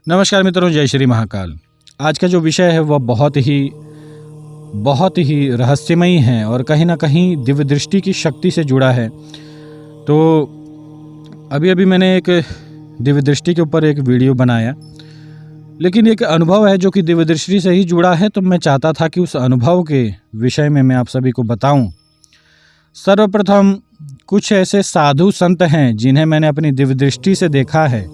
नमस्कार मित्रों, जय श्री महाकाल। आज का जो विषय है वह बहुत ही रहस्यमयी है और कहीं ना कहीं दिव्य दृष्टि की शक्ति से जुड़ा है। तो अभी मैंने एक दिव्य दृष्टि के ऊपर एक वीडियो बनाया, लेकिन एक अनुभव है जो कि दिव्य दृष्टि से ही जुड़ा है, तो मैं चाहता था कि उस अनुभव के विषय में मैं आप सभी को बताऊं। सर्वप्रथम कुछ ऐसे साधु संत हैं जिन्हें मैंने अपनी दिव्य दृष्टि से देखा है।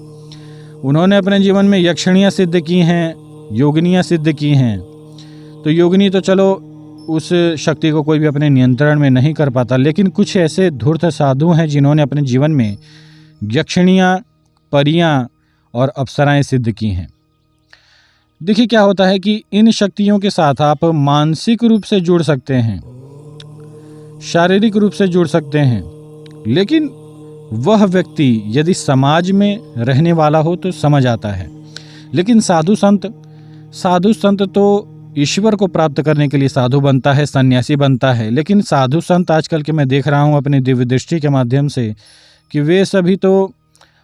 उन्होंने अपने जीवन में यक्षिणियाँ सिद्ध की हैं, योगिनियाँ सिद्ध की हैं। तो योगिनी तो चलो उस शक्ति को कोई भी अपने नियंत्रण में नहीं कर पाता, लेकिन कुछ ऐसे धूर्त साधु हैं जिन्होंने अपने जीवन में यक्षिणियाँ, परियाँ और अप्सराएं सिद्ध की हैं। देखिए क्या होता है कि इन शक्तियों के साथ आप मानसिक रूप से जुड़ सकते हैं, शारीरिक रूप से जुड़ सकते हैं, लेकिन वह व्यक्ति यदि समाज में रहने वाला हो तो समझ आता है। लेकिन साधु संत तो ईश्वर को प्राप्त करने के लिए साधु बनता है, सन्यासी बनता है। लेकिन साधु संत आजकल के मैं देख रहा हूँ अपनी दिव्य दृष्टि के माध्यम से कि वे सभी तो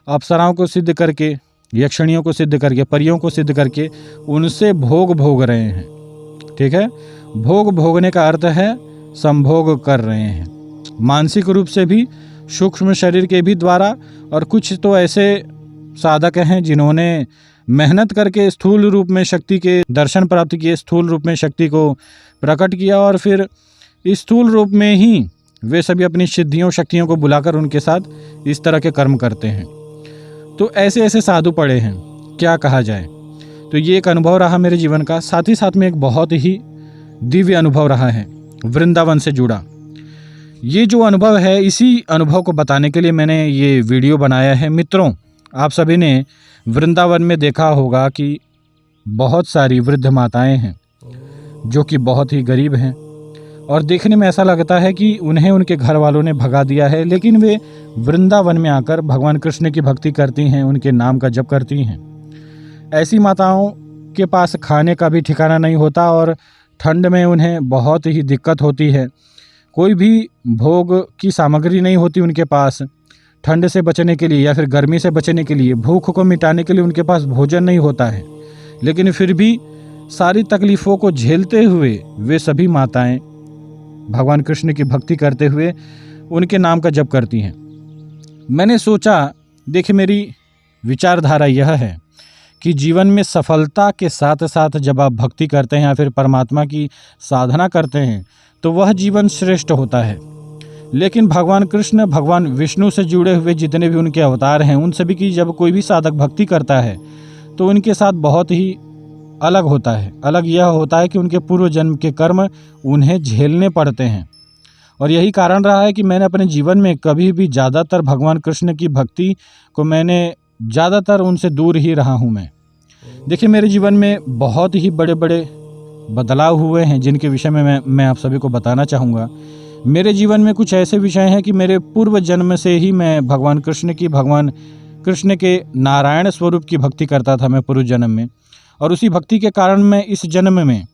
अप्सराओं को सिद्ध करके, यक्षिणियों को सिद्ध करके, परियों को सिद्ध करके उनसे भोग रहे हैं। ठीक है, भोग भोगने का अर्थ है संभोग कर रहे हैं, मानसिक रूप से भी, सूक्ष्म शरीर के भी द्वारा। और कुछ तो ऐसे साधक हैं जिन्होंने मेहनत करके स्थूल रूप में शक्ति के दर्शन प्राप्त किए, स्थूल रूप में शक्ति को प्रकट किया और फिर स्थूल रूप में ही वे सभी अपनी सिद्धियों शक्तियों को बुलाकर उनके साथ इस तरह के कर्म करते हैं। तो ऐसे साधु पड़े हैं, क्या कहा जाए। तो ये एक अनुभव रहा मेरे जीवन का। साथ ही साथ में एक बहुत ही दिव्य अनुभव रहा है, वृंदावन से जुड़ा। ये जो अनुभव है, इसी अनुभव को बताने के लिए मैंने ये वीडियो बनाया है। मित्रों, आप सभी ने वृंदावन में देखा होगा कि बहुत सारी वृद्ध माताएं हैं जो कि बहुत ही गरीब हैं और देखने में ऐसा लगता है कि उन्हें उनके घर वालों ने भगा दिया है, लेकिन वे वृंदावन में आकर भगवान कृष्ण की भक्ति करती हैं, उनके नाम का जप करती हैं। ऐसी माताओं के पास खाने का भी ठिकाना नहीं होता और ठंड में उन्हें बहुत ही दिक्कत होती है। कोई भी भोग की सामग्री नहीं होती उनके पास। ठंड से बचने के लिए या फिर गर्मी से बचने के लिए, भूख को मिटाने के लिए उनके पास भोजन नहीं होता है। लेकिन फिर भी सारी तकलीफ़ों को झेलते हुए वे सभी माताएं भगवान कृष्ण की भक्ति करते हुए उनके नाम का जप करती हैं। मैंने सोचा, देखिए मेरी विचारधारा यह है कि जीवन में सफलता के साथ साथ जब आप भक्ति करते हैं या फिर परमात्मा की साधना करते हैं तो वह जीवन श्रेष्ठ होता है। लेकिन भगवान कृष्ण, भगवान विष्णु से जुड़े हुए जितने भी उनके अवतार हैं, उन सभी की जब कोई भी साधक भक्ति करता है तो उनके साथ बहुत ही अलग होता है। अलग यह होता है कि उनके पूर्व जन्म के कर्म उन्हें झेलने पड़ते हैं। और यही कारण रहा है कि मैंने अपने जीवन में कभी भी ज़्यादातर भगवान कृष्ण की भक्ति को मैंने ज़्यादातर उनसे दूर ही रहा हूँ मैं। देखिए मेरे जीवन में बहुत ही बड़े बड़े बदलाव हुए हैं जिनके विषय में मैं आप सभी को बताना चाहूँगा। मेरे जीवन में कुछ ऐसे विषय हैं कि मेरे पूर्व जन्म से ही मैं भगवान कृष्ण के नारायण स्वरूप की भक्ति करता था मैं पूर्व जन्म में, और उसी भक्ति के कारण मैं इस जन्म में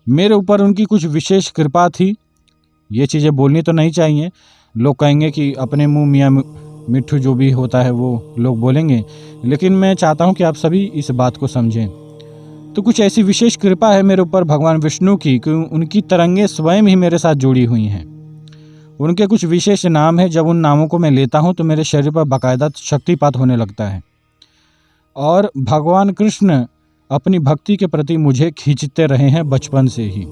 मेरे ऊपर उनकी कुछ विशेष कृपा थी। ये चीज़ें बोलनी तो नहीं चाहिए, लोग कहेंगे कि अपने मुँह मियाँ मिट्ठू जो भी होता है वो लोग बोलेंगे, लेकिन मैं चाहता हूँ कि आप सभी इस बात को समझें। तो कुछ ऐसी विशेष कृपा है मेरे ऊपर भगवान विष्णु की कि उनकी तरंगें स्वयं ही मेरे साथ जुड़ी हुई हैं। उनके कुछ विशेष नाम हैं, जब उन नामों को मैं लेता हूं तो मेरे शरीर पर बाकायदा शक्तिपात होने लगता है और भगवान कृष्ण अपनी भक्ति के प्रति मुझे खींचते रहे हैं बचपन से ही।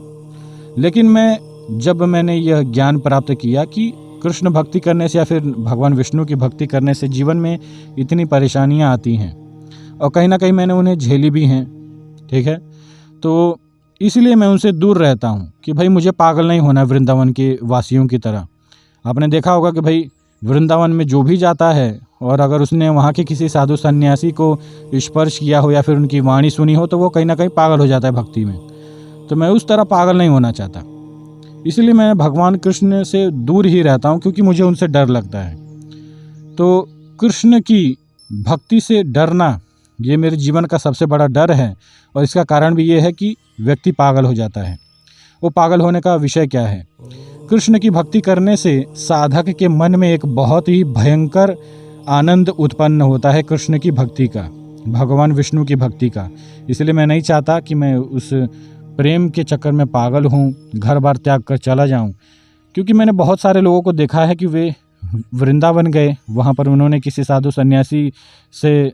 लेकिन जब मैंने यह ज्ञान प्राप्त किया कि कृष्ण भक्ति करने से या फिर भगवान विष्णु की भक्ति करने से जीवन में इतनी परेशानियां आती हैं और कहीं ना कहीं मैंने उन्हें झेली भी हैं, ठीक है, तो इसलिए मैं उनसे दूर रहता हूँ कि भाई मुझे पागल नहीं होना वृंदावन के वासियों की तरह। आपने देखा होगा कि भाई वृंदावन में जो भी जाता है और अगर उसने वहाँ के किसी साधु सन्यासी को स्पर्श किया हो या फिर उनकी वाणी सुनी हो तो वो कहीं ना कहीं पागल हो जाता है भक्ति में। तो मैं उस तरह पागल नहीं होना चाहता, इसलिए मैं भगवान कृष्ण से दूर ही रहता हूँ क्योंकि मुझे उनसे डर लगता है। तो कृष्ण की भक्ति से डरना ये मेरे जीवन का सबसे बड़ा डर है और इसका कारण भी ये है कि व्यक्ति पागल हो जाता है। वो पागल होने का विषय क्या है? कृष्ण की भक्ति करने से साधक के मन में एक बहुत ही भयंकर आनंद उत्पन्न होता है कृष्ण की भक्ति का। भगवान विष्णु की भक्ति का। इसलिए मैं नहीं चाहता कि मैं उस प्रेम के चक्कर में पागल हूँ, घर बार त्याग कर चला जाऊँ। क्योंकि मैंने बहुत सारे लोगों को देखा है कि वे वृंदावन गए, वहाँ पर उन्होंने किसी साधु सन्यासी से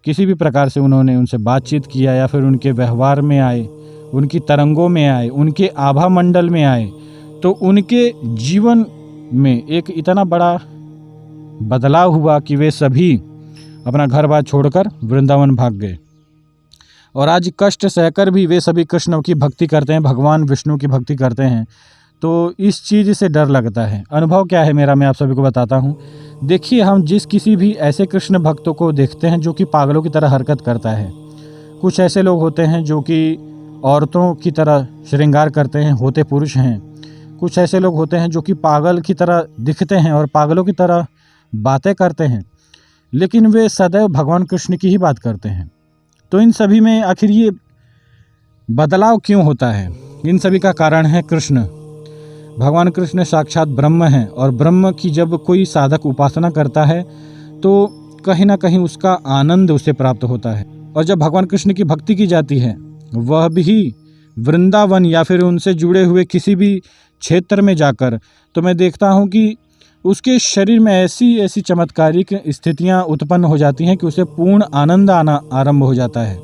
किसी भी प्रकार से उन्होंने उनसे बातचीत किया या फिर उनके व्यवहार में आए, उनकी तरंगों में आए, उनके आभा मंडल में आए, तो उनके जीवन में एक इतना बड़ा बदलाव हुआ कि वे सभी अपना घर बार छोड़कर वृंदावन भाग गए। और आज कष्ट सहकर भी वे सभी कृष्ण की भक्ति करते हैं, भगवान विष्णु की भक्ति करते हैं। तो इस चीज़ से डर लगता है। अनुभव क्या है मेरा, मैं आप सभी को बताता हूँ। देखिए, हम जिस किसी भी ऐसे कृष्ण भक्तों को देखते हैं जो कि पागलों की तरह हरकत करता है, कुछ ऐसे लोग होते हैं जो कि औरतों की तरह श्रृंगार करते हैं, होते पुरुष हैं। कुछ ऐसे लोग होते हैं जो कि पागल की तरह दिखते हैं और पागलों की तरह बातें करते हैं, लेकिन वे सदैव भगवान कृष्ण की ही बात करते हैं। तो इन सभी में आखिर ये बदलाव क्यों होता है? इन सभी का कारण है कृष्ण। भगवान कृष्ण साक्षात ब्रह्म हैं और ब्रह्म की जब कोई साधक उपासना करता है तो कहीं ना कहीं उसका आनंद उसे प्राप्त होता है। और जब भगवान कृष्ण की भक्ति की जाती है, वह भी वृंदावन या फिर उनसे जुड़े हुए किसी भी क्षेत्र में जाकर, तो मैं देखता हूँ कि उसके शरीर में ऐसी ऐसी चमत्कारिक स्थितियाँ उत्पन्न हो जाती हैं कि उसे पूर्ण आनंद आना आरंभ हो जाता है।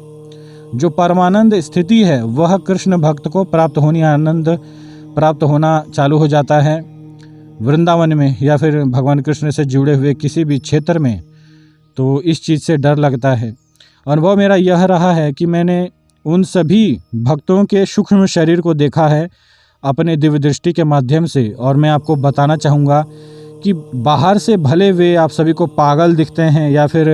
जो परमानंद स्थिति है वह कृष्ण भक्त को प्राप्त होना चालू हो जाता है वृंदावन में या फिर भगवान कृष्ण से जुड़े हुए किसी भी क्षेत्र में। तो इस चीज़ से डर लगता है। अनुभव मेरा यह रहा है कि मैंने उन सभी भक्तों के सूक्ष्म शरीर को देखा है अपने दिव्य दृष्टि के माध्यम से, और मैं आपको बताना चाहूँगा कि बाहर से भले वे आप सभी को पागल दिखते हैं या फिर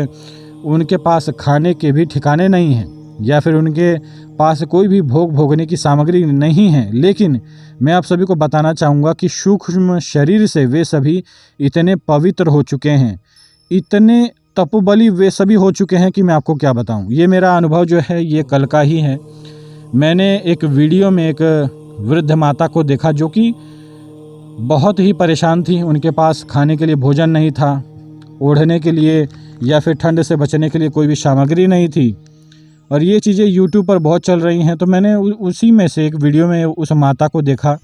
उनके पास खाने के भी ठिकाने नहीं हैं या फिर उनके पास कोई भी भोगने की सामग्री नहीं है, लेकिन मैं आप सभी को बताना चाहूँगा कि सूक्ष्म शरीर से वे सभी इतने पवित्र हो चुके हैं, इतने तपोबली वे सभी हो चुके हैं कि मैं आपको क्या बताऊँ। ये मेरा अनुभव जो है ये कल का ही है। मैंने एक वीडियो में एक वृद्ध माता को देखा जो कि बहुत ही परेशान थी। उनके पास खाने के लिए भोजन नहीं था, ओढ़ने के लिए या फिर ठंड से बचने के लिए कोई भी सामग्री नहीं थी, और ये चीज़ें YouTube पर बहुत चल रही हैं। तो मैंने उसी में से एक वीडियो में उस माता को देखा।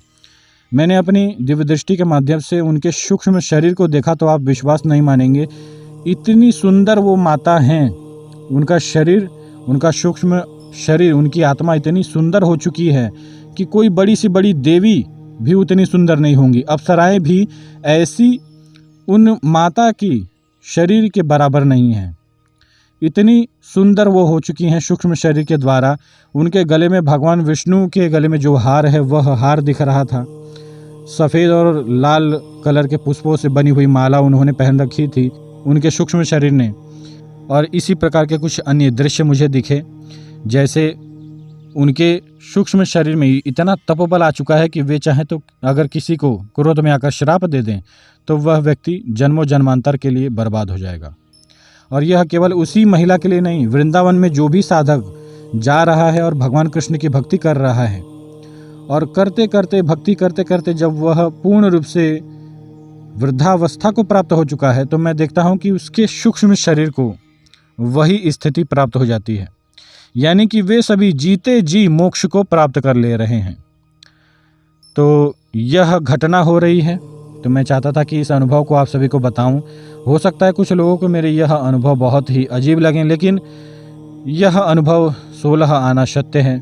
मैंने अपनी दिव्य दृष्टि के माध्यम से उनके सूक्ष्म शरीर को देखा तो आप विश्वास नहीं मानेंगे, इतनी सुंदर वो माता हैं। उनका शरीर, उनका सूक्ष्म शरीर, उनकी आत्मा इतनी सुंदर हो चुकी है कि कोई बड़ी सी बड़ी देवी भी उतनी सुंदर नहीं होंगी। अप्सराएं भी ऐसी उन माता की शरीर के बराबर नहीं हैं। इतनी सुंदर वो हो चुकी हैं सूक्ष्म शरीर के द्वारा। उनके गले में, भगवान विष्णु के गले में जो हार है वह हार दिख रहा था। सफ़ेद और लाल कलर के पुष्पों से बनी हुई माला उन्होंने पहन रखी थी उनके सूक्ष्म शरीर ने। और इसी प्रकार के कुछ अन्य दृश्य मुझे दिखे, जैसे उनके सूक्ष्म शरीर में इतना तपोबल आ चुका है कि वे चाहें तो अगर किसी को क्रोध में आकर श्राप दे दें तो वह व्यक्ति जन्मों जन्मांतर के लिए बर्बाद हो जाएगा। और यह केवल उसी महिला के लिए नहीं, वृंदावन में जो भी साधक जा रहा है और भगवान कृष्ण की भक्ति कर रहा है, और करते करते भक्ति करते करते जब वह पूर्ण रूप से वृद्धावस्था को प्राप्त हो चुका है, तो मैं देखता हूँ कि उसके सूक्ष्म शरीर को वही स्थिति प्राप्त हो जाती है। यानी कि वे सभी जीते जी मोक्ष को प्राप्त कर ले रहे हैं। तो यह घटना हो रही है। तो मैं चाहता था कि इस अनुभव को आप सभी को बताऊं। हो सकता है कुछ लोगों को मेरे यह अनुभव बहुत ही अजीब लगें, लेकिन यह अनुभव 16 आना सत्य है।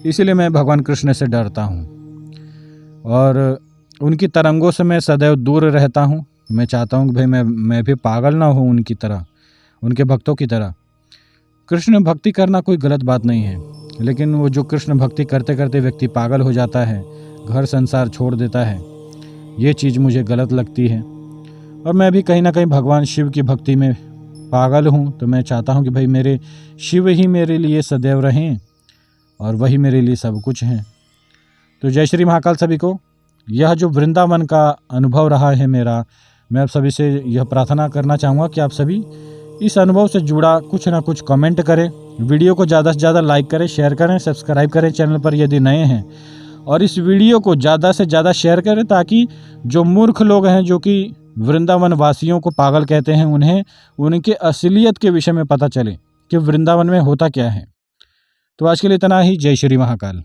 इसीलिए मैं भगवान कृष्ण से डरता हूं और उनकी तरंगों से मैं सदैव दूर रहता हूं। मैं चाहता हूं कि भाई मैं भी पागल ना हूं उनकी तरह, उनके भक्तों की तरह। कृष्ण भक्ति करना कोई गलत बात नहीं है, लेकिन वो जो कृष्ण भक्ति करते करते व्यक्ति पागल हो जाता है, घर संसार छोड़ देता है, ये चीज़ मुझे गलत लगती है। और मैं भी कहीं ना कहीं भगवान शिव की भक्ति में पागल हूँ। तो मैं चाहता हूँ कि भाई मेरे शिव ही मेरे लिए सदैव रहें और वही मेरे लिए सब कुछ हैं। तो जय श्री महाकाल सभी को। यह जो वृंदावन का अनुभव रहा है मेरा, मैं आप सभी से यह प्रार्थना करना चाहूँगा कि आप सभी इस अनुभव से जुड़ा कुछ ना कुछ कमेंट करें, वीडियो को ज़्यादा से ज़्यादा लाइक करें, शेयर करें, सब्सक्राइब करें चैनल पर यदि नए हैं, और इस वीडियो को ज़्यादा से ज़्यादा शेयर करें ताकि जो मूर्ख लोग हैं, जो कि वृंदावन वासियों को पागल कहते हैं, उन्हें उनके असलियत के विषय में पता चले। कि वृंदावन में होता क्या है। तो आज के लिए इतना ही। जय श्री महाकाल।